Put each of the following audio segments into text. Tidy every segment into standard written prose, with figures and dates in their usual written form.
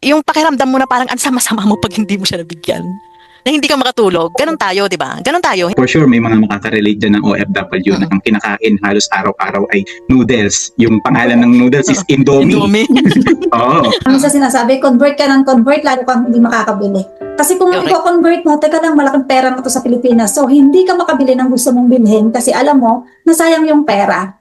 yung pakiramdam mo na parang ang sama-sama mo pag hindi mo siya nabigyan. Na hindi ka makatulog. Ganon tayo, di ba? Ganon tayo. For sure, may mga makaka-relate dyan ng OFW na ang kinakain halos araw-araw ay noodles. Yung pangalan ng noodles is Indomie. Indomie. Oo. Minsan sinasabi, convert ka ng convert, lalo kang hindi makakabili. Kasi kung Correct. i-convert mo, teka lang, malaking pera na to sa Pilipinas. So, hindi ka makabili ng gusto mong bilhin kasi alam mo, nasayang yung pera.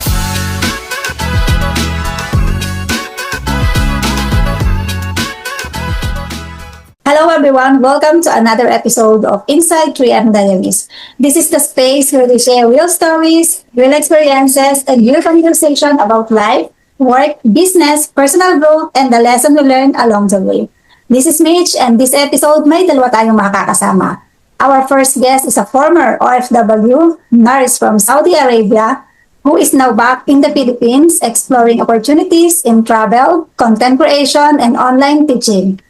Hello everyone, welcome to another episode of Inside 3M Diaries. This is the space where we share real stories, real experiences, and real conversation about life, work, business, personal growth, and the lesson we learned along the way. This is Mitch, and this episode may dalawa tayong makakasama. Our first guest is a former OFW nurse from Saudi Arabia who is now back in the Philippines exploring opportunities in travel, content creation, and online teaching.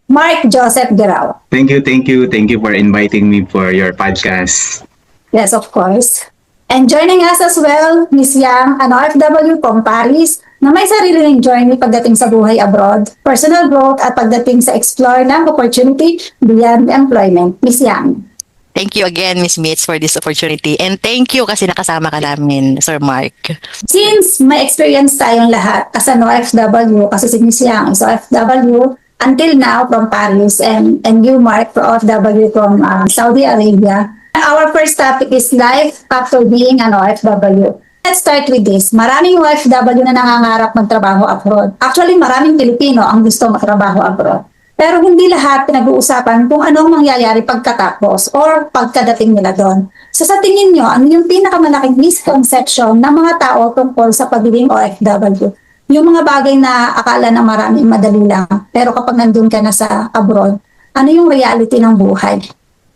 Mark Joseph Guerrao. Thank you for inviting me for your podcast. Yes, of course. And joining us as well, Miss Yang, an OFW from Paris, na may sarili ring journey pagdating sa buhay abroad, personal growth at pagdating sa explore ng opportunity beyond employment. Miss Yang. Thank you again, Miss Mitch, for this opportunity. And thank you kasi nakasama ka namin, Sir Mark. Since may experience tayong lahat as an OFW, kasi si Miss Yang is OFW, until now from Paris, and you, Mark, for OFW from Saudi Arabia. Our first topic is life after being an OFW. Let's start with this. Maraming OFW na nangangarap magtrabaho abroad. Actually, maraming Pilipino ang gusto magtrabaho abroad. Pero hindi lahat pinag-uusapan kung anong mangyayari pagkatapos or pagkadating nila doon. So sa tingin nyo, ano yung pinakamalaking misconception ng mga tao tungkol sa pagiging OFW? Yung mga bagay na akala na maraming madali lang, pero kapag nandun ka na sa abroad, ano yung reality ng buhay?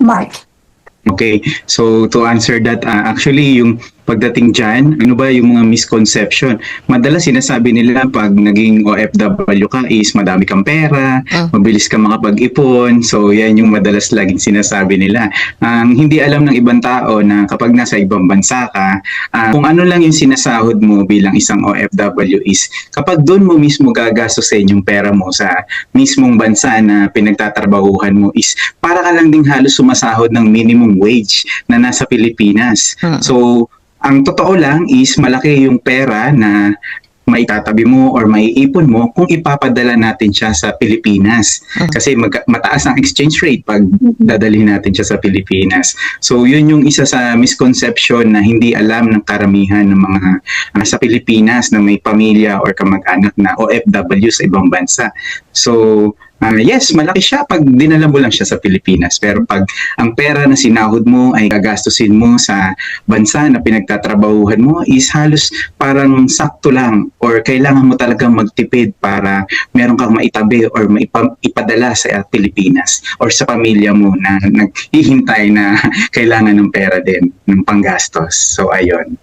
Mark. Okay, so to answer that, actually yung pagdating dyan, ano ba yung mga misconception? Madalas sinasabi nila pag naging OFW ka is madami kang pera, mabilis ka makapag-ipon, so yan yung madalas laging sinasabi nila. Ang hindi alam ng ibang tao na kapag nasa ibang bansa ka, kung ano lang yung sinasahod mo bilang isang OFW is kapag doon mo mismo gagastusin yung pera mo sa mismong bansa na pinagtatrabahuhan mo is para ka lang ding halos sumasahod ng minimum wage na nasa Pilipinas. So, ang totoo lang is malaki yung pera na maitatabi mo or maiipon mo kung ipapadala natin siya sa Pilipinas. Kasi mataas ang exchange rate pag dadalhin natin siya sa Pilipinas. So yun yung isa sa misconception na hindi alam ng karamihan ng mga sa Pilipinas na may pamilya or kamag-anak na OFW sa ibang bansa. So yes, malaki siya pag dinala mo lang siya sa Pilipinas. Pero pag ang pera na sinahod mo ay gagastusin mo sa bansa na pinagtatrabahuhan mo is halos parang sakto lang or kailangan mo talagang magtipid para meron kang maitabi or ipadala sa Pilipinas or sa pamilya mo na naghihintay na kailangan ng pera din, ng panggastos. So ayun.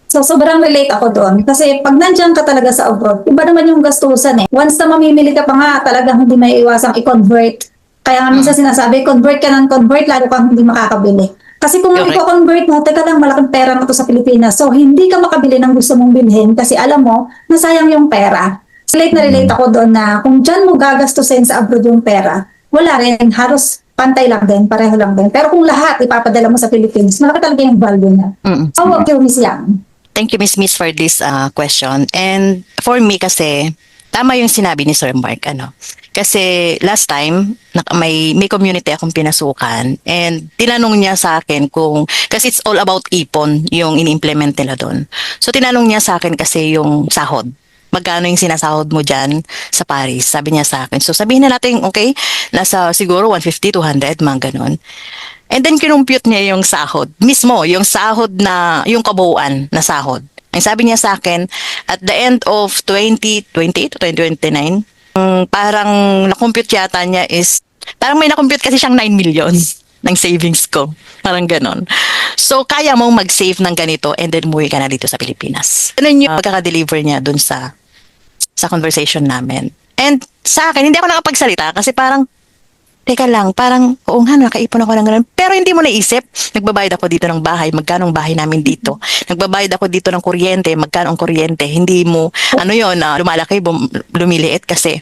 So, sobrang relate ako doon. Kasi pag nandiyan ka talaga sa abroad, iba naman yung gastusan eh. Once na mamimili ka pa nga, talagang hindi may iwasang i-convert. Kaya nga minsan sinasabi, convert ka ng convert, lalo kang hindi makakabili. Kasi kung i-convert mo, teka lang, malaking pera na to sa Pilipinas. So, hindi ka makabili ng gusto mong bilhin kasi alam mo, nasayang yung pera. Relate na relate ako doon na kung dyan mo gagastusin sa abroad yung pera, wala rin, halos pantay lang din, pareho lang din. Pero kung lahat ipapadala mo sa Philippines, malaki talaga yung value niya. How about you, Miss Yang? Thank you, Miss Miss, for this question. And for me kasi, tama yung sinabi ni Sir Mark. Kasi last time, may community akong pinasukan and tinanong niya sa akin kasi it's all about ipon yung ini-implement nila doon. So tinanong niya sa akin kasi yung sahod. Magkano yung sinasahod mo dyan sa Paris? Sabi niya sa akin. So sabihin na natin, okay, nasa siguro 150, 200, mga ganun. And then kinumpute niya yung sahod. Mismo, yung sahod na, yung kabuuan na sahod. Ang sabi niya sa akin, at the end of 2028 to 2029, parang nakompute yata niya is, parang may nakompute kasi siyang 9 million ng savings ko. Parang ganon. So, kaya mong mag-save ng ganito and then umuwi ka na dito sa Pilipinas. Ganun yung pagkaka-deliver niya dun sa conversation namin. And sa akin, hindi ako nakapagsalita kasi parang, teka lang, parang, oo nga, nakaipon ako ng ganun. Pero hindi mo naisip, nagbabayad ako dito ng bahay, magkano ang bahay namin dito. Nagbabayad ako dito ng kuryente, magkano ang kuryente. Hindi mo, lumalaki, lumiliit kasi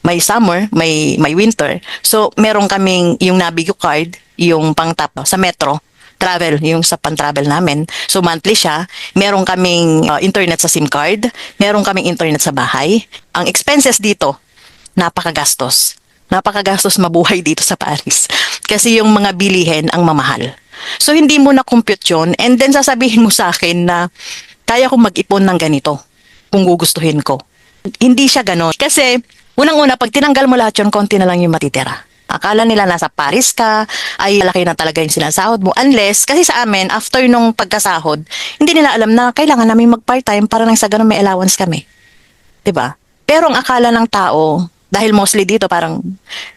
may summer, may winter. So, meron kaming yung Navigo card, yung pang tap sa Metro travel, yung sa pan-travel namin. So, monthly siya. Meron kaming internet sa SIM card. Meron kaming internet sa bahay. Ang expenses dito, napakagastos. Napakagastos mabuhay dito sa Paris. Kasi yung mga bilihin ang mamahal. So, hindi mo na-compute yun. And then, sasabihin mo sa akin na kaya kong mag-ipon ng ganito kung gugustuhin ko. Hindi siya ganon. Kasi, unang-una, pag tinanggal mo lahat yun, konti na lang yung matitira. Akala nila nasa Paris ka, ay laki na talaga yung sinasahod mo. Unless, kasi sa amin, after nung pagkasahod, hindi nila alam na kailangan namin mag-part-time para nang sa ganun may allowance kami. 'Di ba? Pero ang akala ng tao, dahil mostly dito parang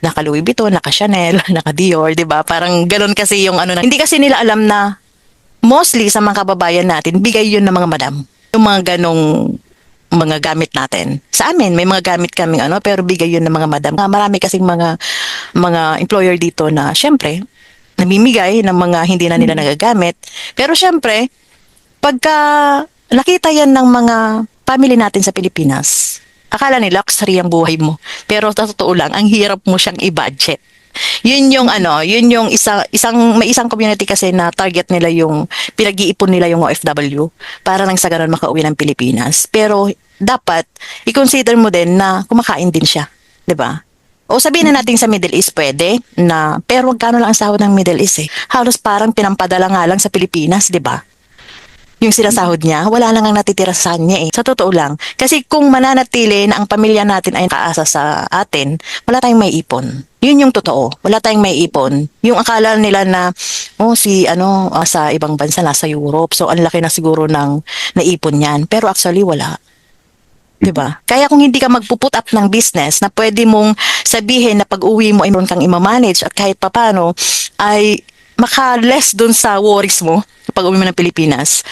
naka Louis Vuitton, naka Chanel, naka Dior, 'di ba? Parang ganun kasi yung ano na. Hindi kasi nila alam na mostly sa mga kababayan natin, bigay yun ng mga madam. Yung mga ganong mga gamit natin. Sa amin, may mga gamit kaming pero bigay yun ng mga madam. Marami kasing mga employer dito na syempre, namimigay ng mga hindi na nila nagagamit. Pero syempre, pagka nakita yan ng mga family natin sa Pilipinas, akala nila luxury ang buhay mo. Pero sa totoo lang, ang hirap mo siyang i-budget. Yun yung yun yung may isang community kasi na target nila yung pinag-iipon nila yung OFW para nang sa ganun makauwi ng Pilipinas. Pero dapat i-consider mo din na kumakain din siya, 'di ba? O sabihin na natin sa Middle East pwede na pero magkano lang ang sahod ng Middle East eh. Halos parang pinampadala nga lang sa Pilipinas, 'di ba? Yung sinasahod niya, wala lang ang natitira sa kanya eh. Sa totoo lang. Kasi kung mananatili na ang pamilya natin ay nakaasa sa atin, wala tayong may ipon. Yun yung totoo. Wala tayong may ipon. Yung akala nila na, sa ibang bansa, nasa Europe. So, ang laki na siguro ng naipon niyan. Pero actually, wala. 'Di ba? Kaya kung hindi ka magpuput up ng business na pwede mong sabihin na pag-uwi mo ay meron kang i-manage at kahit papano ay maka-less dun sa worries mo pag uwi mo ng Pilipinas,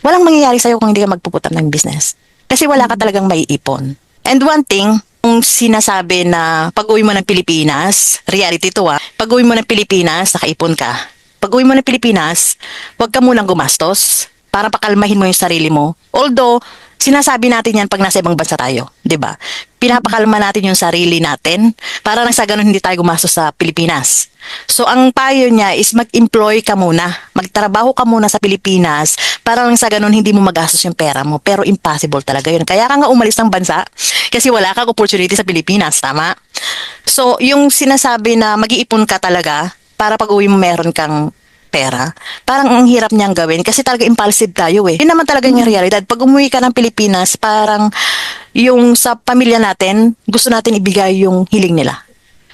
walang mangyayari sa'yo kung hindi ka magpuputan ng business. Kasi wala ka talagang maiipon. And one thing, kung sinasabi na pag uwi mo ng Pilipinas, reality to pag uwi mo ng Pilipinas, nakaipon ka. Pag uwi mo ng Pilipinas, huwag ka munang gumastos para pakalmahin mo yung sarili mo. Although, sinasabi natin yan pag nasa ibang bansa tayo, 'di ba? Pinapakalma natin yung sarili natin para nang sa ganun hindi tayo gumastos sa Pilipinas. So ang payo niya is mag-employ ka muna, magtrabaho ka muna sa Pilipinas para nang sa ganun hindi mo magastos yung pera mo. Pero impossible talaga yun. Kaya ka nga umalis ng bansa kasi wala kang opportunity sa Pilipinas, tama? So yung sinasabi na mag-iipon ka talaga para pag uwi mo meron kang pera, parang ang hirap niyang gawin kasi talaga impulsive tayo eh. Yun naman talaga yung realidad. Pag umuwi ka ng Pilipinas, parang yung sa pamilya natin, gusto natin ibigay yung hiling nila.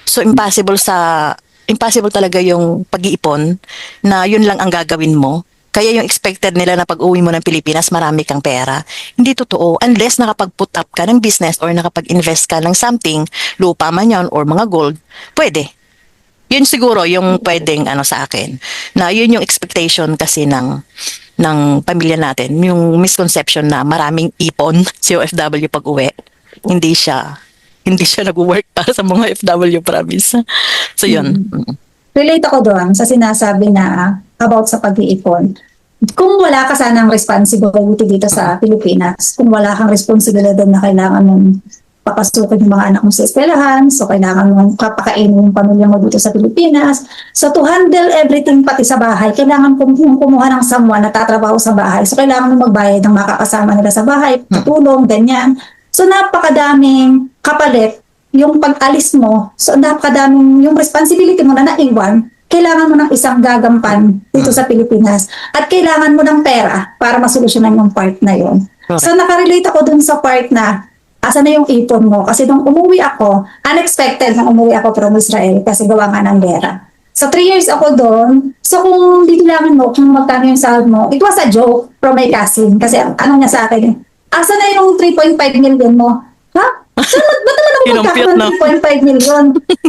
So impossible talaga yung pag-iipon na yun lang ang gagawin mo. Kaya yung expected nila na pag uwi mo ng Pilipinas, marami kang pera. Hindi totoo. Unless nakapag-put up ka ng business or nakapag-invest ka ng something, lupa man yun or mga gold, pwede. Yun siguro yung pwedeng sa akin. Na yun yung expectation kasi ng pamilya natin. Yung misconception na maraming ipon si OFW pag uwi. Hindi siya nag-work para sa mga OFW, promise. So yun. Relate ako doon sa sinasabi na about sa pag-iipon. Kung wala ka sanang responsibility dito sa Pilipinas, kung wala kang responsibilidad na kailangan mong papasukin yung mga anak mo sa eskwelahan, so kailangan mong kapakainin yung pamilya mo dito sa Pilipinas. So to handle everything pati sa bahay, kailangan mong kumuha ng someone na tatrabaho sa bahay. So kailangan mong magbayad ng makakasama nila sa bahay, patulong, ganyan. So napakadaming kapalit yung pag-alis mo. So napakadaming yung responsibility mo na naiwan, kailangan mo ng isang gagampan dito sa Pilipinas. At kailangan mo ng pera para masolusyonan yung part na yon. So nakarelate ako dun sa part na asan na yung ipon mo? Kasi nung umuwi ako, unexpected nung umuwi ako from Israel kasi gawa nga ng gera. So 3 years ako doon. So kung bibilangin mo kung magkano yung sahod mo, it was a joke from my cousin. Kasi ano niya sa akin, asan na yung 3.5 million mo? Ha? So ba't naman ako magkakaroon ng 3.5 million?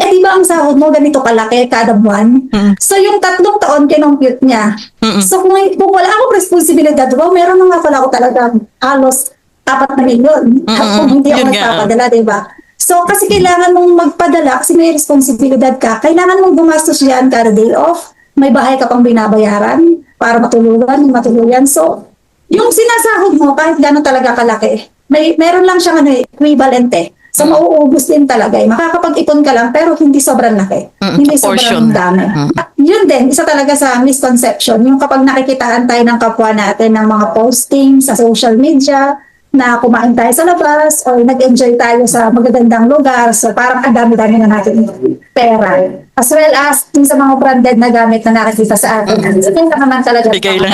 Eh di ba ang sahod mo ganito kalaki kada buwan? So yung 3 taon kinompute niya. So kung wala akong responsibilidad, meron na nga pala ako talaga halos 4 na milyon. Kung hindi ako nagpapadala, diba? So, kasi kailangan mong magpadala kasi may responsibilidad ka. Kailangan mong gumastos yan kada day off. May bahay ka pang binabayaran para matuluyan. So, yung sinasahod mo, kahit gano'n talaga kalaki, meron lang siyang equivalent So, mauubos din talaga. Makakapag-ipon ka lang, pero hindi sobrang laki. Hindi Portion. sobrang dami. Yun din, isa talaga sa misconception. Yung kapag nakikitaan tayo ng kapwa natin ng mga posting sa social media, na kumain tayo sa labas or nag-enjoy tayo sa magagandang lugar. So parang ang dami-dami na natin pera. As well as yung sa mga branded na gamit na nakikita sa atin. So yun naman talaga. Bigay lang.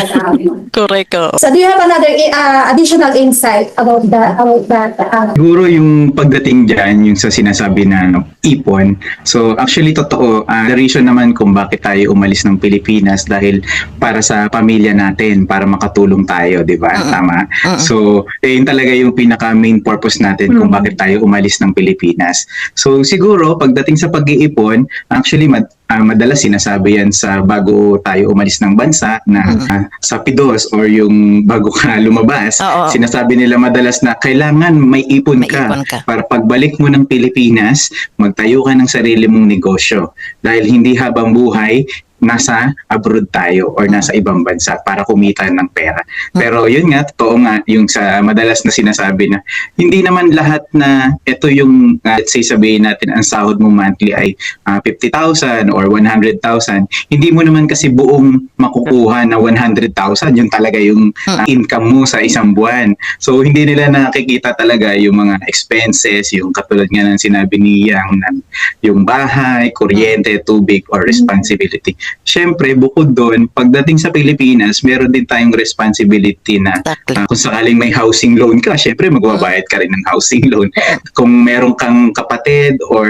Correct. So do you have another additional insight about that? Siguro yung pagdating dyan, yung sa sinasabi na ipon. So actually totoo, the reason naman kung bakit tayo umalis ng Pilipinas dahil para sa pamilya natin, para makatulong tayo, di ba? Tama? So yun talaga yung pinaka main purpose natin kung bakit tayo umalis ng Pilipinas. So siguro pagdating sa pag-iipon, actually madalas sinasabi yan sa bago tayo umalis ng bansa na sa PIDOS or yung bago ka lumabas, sinasabi nila madalas na kailangan may ipon ka para pagbalik mo ng Pilipinas, magtayo ka ng sarili mong negosyo. Dahil hindi habang buhay, nasa abroad tayo or nasa ibang bansa para kumita ng pera. Pero yun nga, totoo nga yung sa madalas na sinasabi na hindi naman lahat na ito yung let's say sabihin natin ang sahod mo monthly ay 50,000 or 100,000. Hindi mo naman kasi buong makukuha na 100,000 yun talaga yung income mo sa isang buwan. So hindi nila nakikita talaga yung mga expenses, yung katulad nga ng sinabi ni Yang, yung bahay, kuryente, tubig or responsibility. Siyempre, bukod doon, pagdating sa Pilipinas, meron din tayong responsibility na kung sakaling may housing loan ka, siyempre magbabayad ka rin ng housing loan. Kung meron kang kapatid or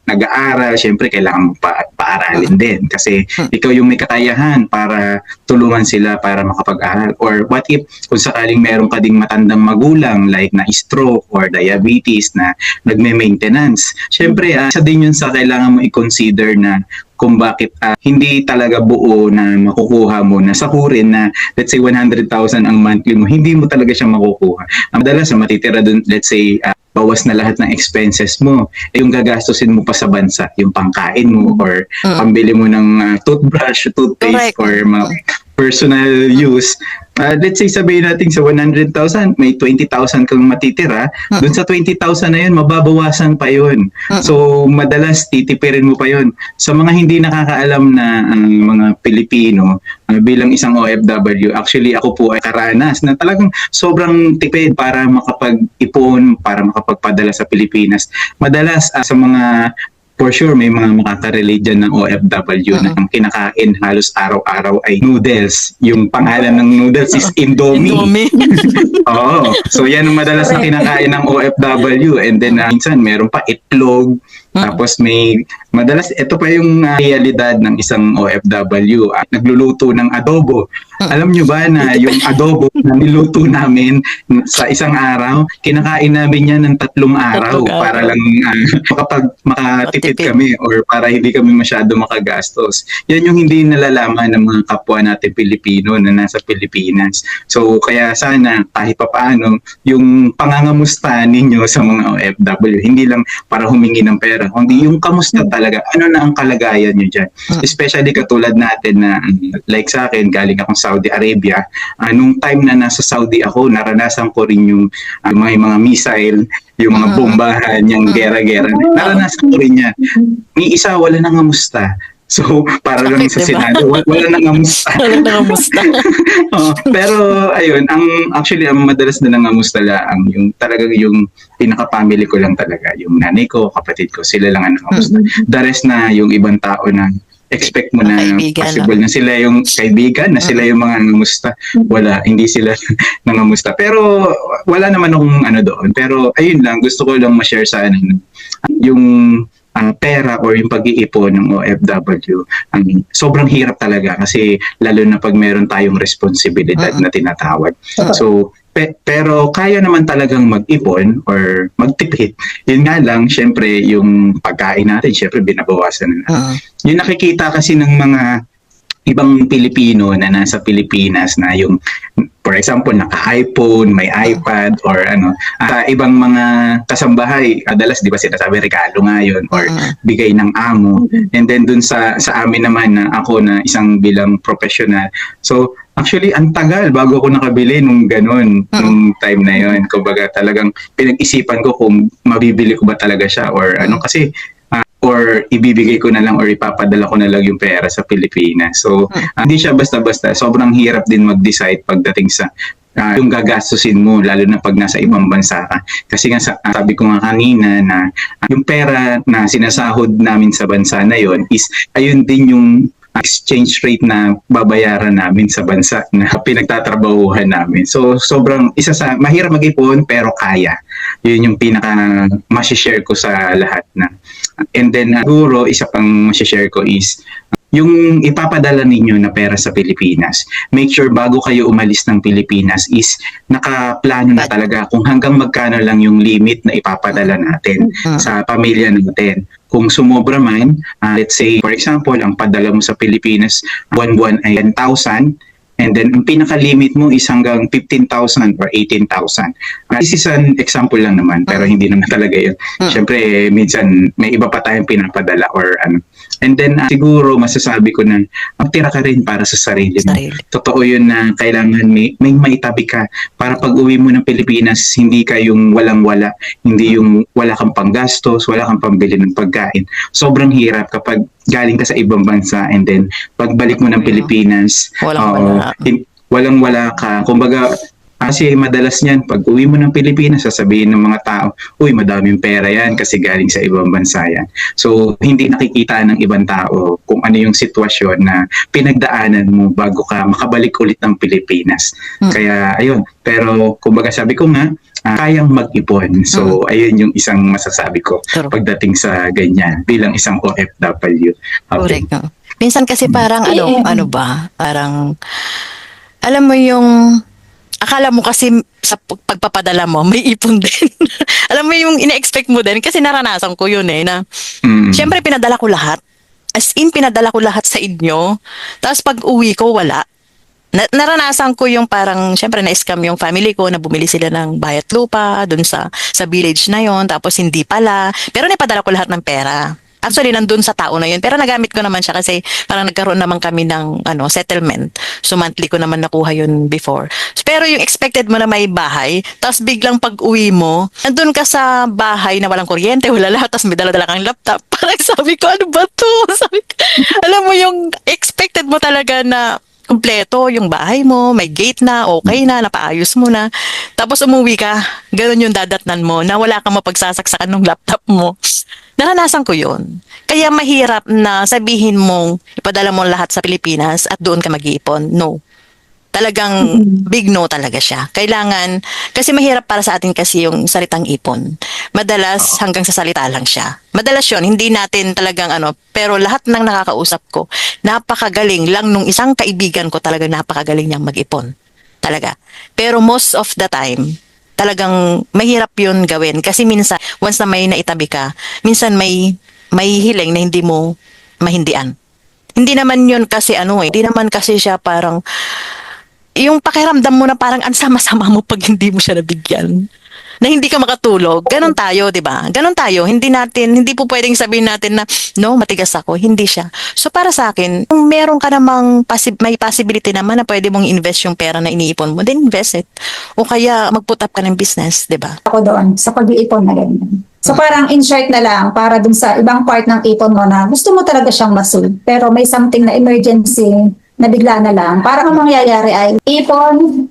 nag-aaral, siyempre kailangan mo paaralin din kasi ikaw yung may kakayahan para tulungan sila para makapag-aral. Or what if kung sakaling meron ka ding matandang magulang like na stroke or diabetes na nagme-maintenance, siyempre isa din yun sa kailangan mo i-consider na kung bakit hindi talaga buo na makukuha mo na sahurin na let's say 100,000 ang monthly mo, hindi mo talaga siya makukuha. Ang madalas na matitira dun, let's say bawas na lahat ng expenses mo, yung gagastusin mo pa sa bansa, yung pangkain mo or pambili mo ng toothbrush, toothpaste or mga personal use. Let's say sabihin natin sa 100,000, may 20,000 kang matitira, dun sa 20,000 na yun, mababawasan pa yun. So, madalas titipirin mo pa yun. Sa mga hindi nakakaalam na mga Pilipino, bilang isang OFW, actually ako po ay karanas na talagang sobrang tipid para makapag-ipon, para makapagpadala sa Pilipinas. Madalas sa mga for sure, may mga makaka-relate dyan ng OFW na ang kinakain halos araw-araw ay noodles. Yung pangalan ng noodles is Indomie. Oo. So yan ang madalas na kinakain ng OFW. And then minsan meron pa itlog. Tapos may madalas ito pa yung realidad ng isang OFW. Nagluluto ng adobo. Alam nyo ba na yung adobo na niluto namin sa isang araw, kinakain namin yan ng 3 araw para lang makatipid kami or para hindi kami masyado makagastos. Yan yung hindi nalalaman ng mga kapwa natin Pilipino na nasa Pilipinas. So kaya sana kahit papaano yung pangangamusta ninyo sa mga OFW, hindi lang para humingi ng pera, kundi yung kamusta talaga, ano na ang kalagayan nyo dyan. Especially katulad natin na like sa akin, galing akong Saudi Arabia. Nung time na nasa Saudi ako, naranasan ko rin yung mga missile, yung mga bombahan, yung gera-gera. Naranasan ko rin yan. May isa, wala nang ngamusta. So, para lang sa Senado, wala nang ngamusta. Pero, ayun, actually, ang madalas na nangamusta lang, yung talagang yung pinaka-family ko lang talaga, yung nanay ko, kapatid ko, sila lang ang nangamusta. The rest na yung ibang tao na expect mo na possible na sila yung kaibigan, na sila yung mga nangamusta. Wala, hindi sila nangamusta. Pero wala naman akong doon. Pero ayun lang, gusto ko lang ma-share sa yung pera or yung pag-iipon ng OFW. Sobrang hirap talaga kasi lalo na pag meron tayong responsibilidad na tinatawag. So, pero kaya naman talagang mag-ipon or magtipid. Yun nga lang, syempre, yung pagkain natin, syempre, binabawasan na. Yung nakikita kasi ng mga ibang Pilipino na nasa Pilipinas na yung, for example, naka-iPhone, may iPad, or ibang mga kasambahay, adalas, di ba sinasabi, regalo nga yun, or bigay ng amo. And then dun sa amin naman na ako na isang bilang professional. So, Actually, ang tagal bago ako nakabili nung ganun, nung time na yon. Kumbaga talagang pinag-isipan ko kung mabibili ko ba talaga siya or ano kasi or ibibigay ko na lang or ipapadala ko na lang yung pera sa Pilipinas. So, hindi siya basta-basta. Sobrang hirap din mag-decide pagdating sa yung gagastusin mo lalo na pag nasa ibang bansa ka. Kasi nga sabi ko nga kanina na yung pera na sinasahod namin sa bansa na yon is ayun din yung exchange rate na babayaran namin sa bansa na pinagtatrabahuhan namin. So, sobrang isa sa mahirap mag-ipon pero kaya. Yun yung pinaka masishare ko sa lahat na. And then, siguro, isa pang masishare ko is yung ipapadala ninyo na pera sa Pilipinas, make sure bago kayo umalis ng Pilipinas is nakaplano na talaga kung hanggang magkano lang yung limit na ipapadala natin sa pamilya natin. Kung sumobra man, let's say, for example, ang padala mo sa Pilipinas, buwan-buwan ay 10,000, and then ang pinaka-limit mo is hanggang 15,000 or 18,000. This is an example lang naman, pero hindi naman talaga yun. Siyempre, minsan may iba pa tayong pinapadala or ano. And then, siguro masasabi ko na magtira ka rin para sa sarili mo. Totoo yun na kailangan may maitabi ka para pag uwi mo ng Pilipinas, hindi ka yung walang-wala, hindi yung wala kang panggastos, wala kang pambili ng pagkain. Sobrang hirap kapag galing ka sa ibang bansa and then pagbalik mo ng Pilipinas, walang-wala ka. Kumbaga, kasi madalas niyan, pag uwi mo ng Pilipinas, sasabihin ng mga tao, uy, madaming pera yan kasi galing sa ibang bansa yan. So, hindi nakikita ng ibang tao kung ano yung sitwasyon na pinagdaanan mo bago ka makabalik ulit ng Pilipinas. Kaya, ayun. Pero, kumbaga sabi ko nga, kayang mag-ipon. So, ayun yung isang masasabi ko pagdating sa ganyan bilang isang OFW. Okay. Correct. Minsan kasi parang ano ba? Parang, alam mo yung akala mo kasi sa pagpapadala mo, may ipon din. Alam mo yung ina-expect mo din kasi naranasan ko yun na syempre pinadala ko lahat. As in, pinadala ko lahat sa inyo. Tapos pag uwi ko, wala. Naranasan ko yung parang, syempre na-scam yung family ko na bumili sila ng bayat lupa dun sa village na yon, tapos hindi pala. Pero napadala ko lahat ng pera. Actually, nandun sa tao na yun. Pero nagamit ko naman siya kasi parang nagkaroon naman kami ng settlement. So, monthly ko naman nakuha yun before. Pero yung expected mo na may bahay, tapos biglang pag-uwi mo, nandun ka sa bahay na walang kuryente, wala lahat, tapos may dala-dala kang laptop. Parang sabi ko, ano ba to? Sabi ko, alam mo yung expected mo talaga na kumpleto yung bahay mo, may gate na, okay na, napaayos mo na. Tapos umuwi ka, ganun yung dadatnan mo na wala kang mapagsasaksakan ng laptop mo. Naranasan ko yun. Kaya mahirap na sabihin mong ipadala mo lahat sa Pilipinas at doon ka mag-iipon. No. Talagang big no talaga siya. Kailangan, kasi mahirap para sa atin kasi yung salitang ipon. Madalas hanggang sa salita lang siya. Madalas yun, hindi natin talagang pero lahat ng nakakausap ko, napakagaling lang nung isang kaibigan ko talaga napakagaling niyang mag-ipon. Talaga. Pero most of the time, talagang mahirap yun gawin. Kasi minsan, once na may naitabi ka, minsan may hiling na hindi mo mahindian. Hindi naman yun kasi hindi naman kasi siya parang, yung pakiramdam mo na parang ang sama-sama mo pag hindi mo siya nabigyan. Na hindi ka makatulog. Ganon tayo, di ba? Ganon tayo. Hindi po pwedeng sabihin natin na, no, matigas ako. Hindi siya. So para sa akin, kung meron ka namang may possibility naman na pwede mong invest yung pera na iniipon mo, then invest it. O kaya mag-put up ka ng business, di ba? Ako doon, sa pag-iipon na ganyan. So parang in short na lang, para dun sa ibang part ng ipon mo na gusto mo talaga siyang masul. Pero may something na emergency na bigla na lang. Parang ang mangyayari ay ipon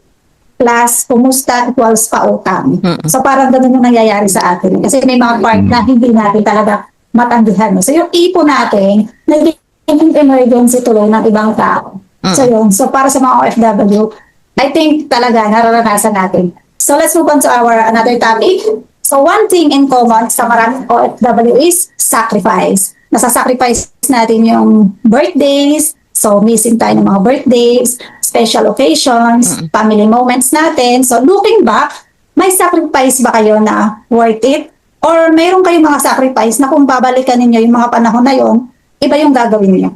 plus kumusta equals pautang. So parang ganun yung nangyayari sa atin. Kasi may mga part na hindi natin talaga matanggihan. So yung ipon natin, naging emergency tuloy ng ibang tao. So yun. So para sa mga OFW, I think talaga nararanasan natin. So let's move on to our another topic. So one thing in common sa maraming OFW is sacrifice. Nasa-sacrifice natin yung birthdays, so missing tayo ng mga birthdays, special occasions, family moments natin. So looking back, may sacrifice ba kayo na worth it? Or mayroon kayong mga sacrifice na kung babalikan ninyo yung mga panahon na yon, iba yung gagawin niyo?